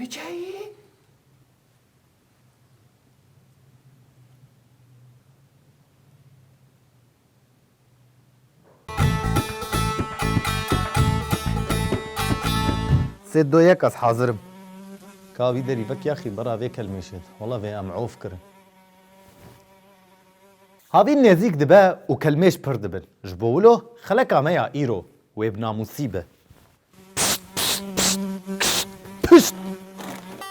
چایی؟ سه دو یک از حاضرم. کاوی داری بک یا خی برا وی کلمه شد. والله وی امعوف کرن. هاوی نزیک دبه و کلمهش پر دبن. جبولو خلق آمیا ایرو و ابنا مصیبه.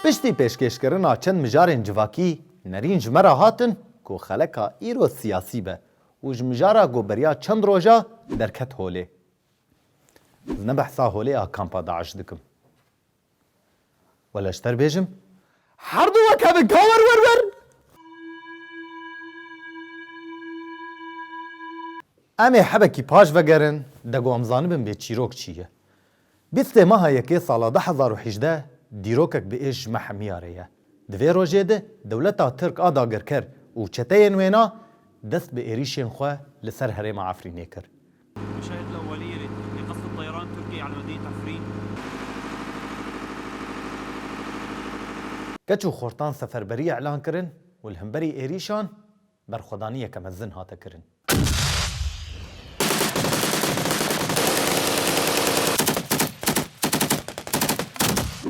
پشتی پیشکش کرنا چند مجارن جواکی نرین جمرا هاتن کو خلقا ایرو سیاسی به و جمجارا گو بریا چند روژا درکت هوله. نبحثا هوله ها کامپا داعش دکم. ولا اشتر بيجم حردو وكابن كاور ورور امي حبكي باش وگرن دگو امزانبن به چیروک چیه بیسته ماها یکی سالا 2018 دیروکک به ایش محمیاره دوی روژه ده دولتا ترک آداگر کر و چتین وینا دست به ایریشین خواه لسر هرم عفرینه کر المشاهد الأولية لقصف الطيران التركي على مدينة عفرين. کچو خورتان سفربری اعلان کرن و الهمبری ایریشان برخودانیه کمزن هاته کرن.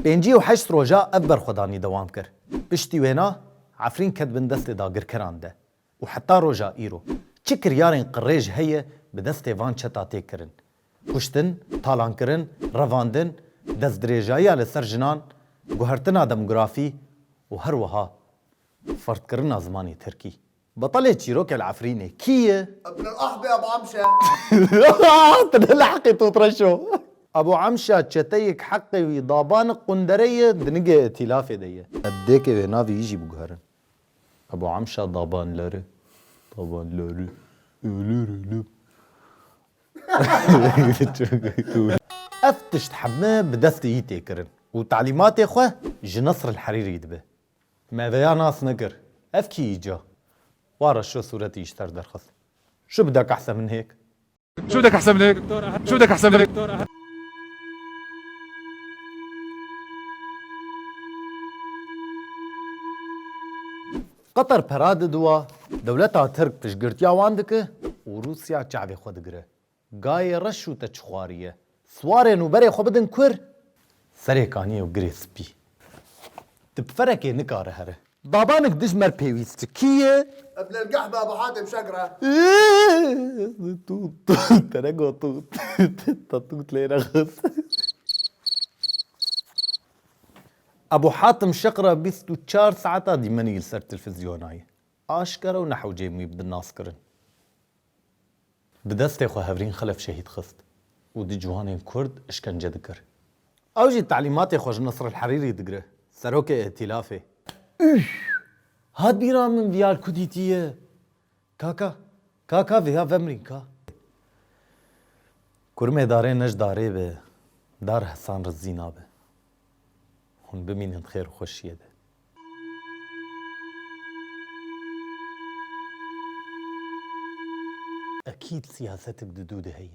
پنجی و حشت روژا اف برخودانی دوام کر. پشتی وینا عفرین کد بن دست داگر کرانده و حتی روژا ایرو. چه کریارین قریج هیه به دست وان چتا تیک کرن. کشتن، تالان کرن، رواندن، دست دریجایی لسر جنان، گوهرتنا دموگرافی و هر وها فرد کرنا زمانی ترکی. بطلة شيروك العفريني كيه ابن الأحبة أبو عمشة تنلحقي تطرشو أبو عمشة تشتيك حقي وضابان قندرية دنقى ائتلافي دي أديك نافي يجي بقهرن أبو عمشة ضابان لوري ضابان لوري لوري أفتش تحمى بدست يتكرن وتعليمات إخوة جنصر الحريري يدبه ما بيا ناس نقر أفكي يجا وارا شو صورتي يشتر درخص شو بدك أحسن من هيك؟ شو بدك احسن من هيك؟ شو بدك احسن من هيك؟ قطر براد دوا دولتها ترك بشقرتيا واندك وروسيا شعبي خود قره قاي رشو تشخواريه سوارين وبري خو بدن كور سريكانيه وقري سبي تبفركي نكاره هره بابانك دجمر بيويست كيه ابن القحبة أبو حاتم شقرة توت ترقو توت توت لينا غص ابو حاتم شقرة بيستو 4 ساعات دي مني يلسر تلفزيوناي اشكره ونحو جيمي بالناس كرن بدستي خو هفرين خلف شهيد خست ودي جوانين كرد اشكنجه دكر اوجي تعليماتي خوش نصر الحريري دقره سروكي ائتلافي هاد بيرا من بيال كوديتيه كاكا فيها في امريكا كرمي داري نج داري به دار حسان رزينا به هون بمين خير وخوشيه ده اكيد سياستك دودة هي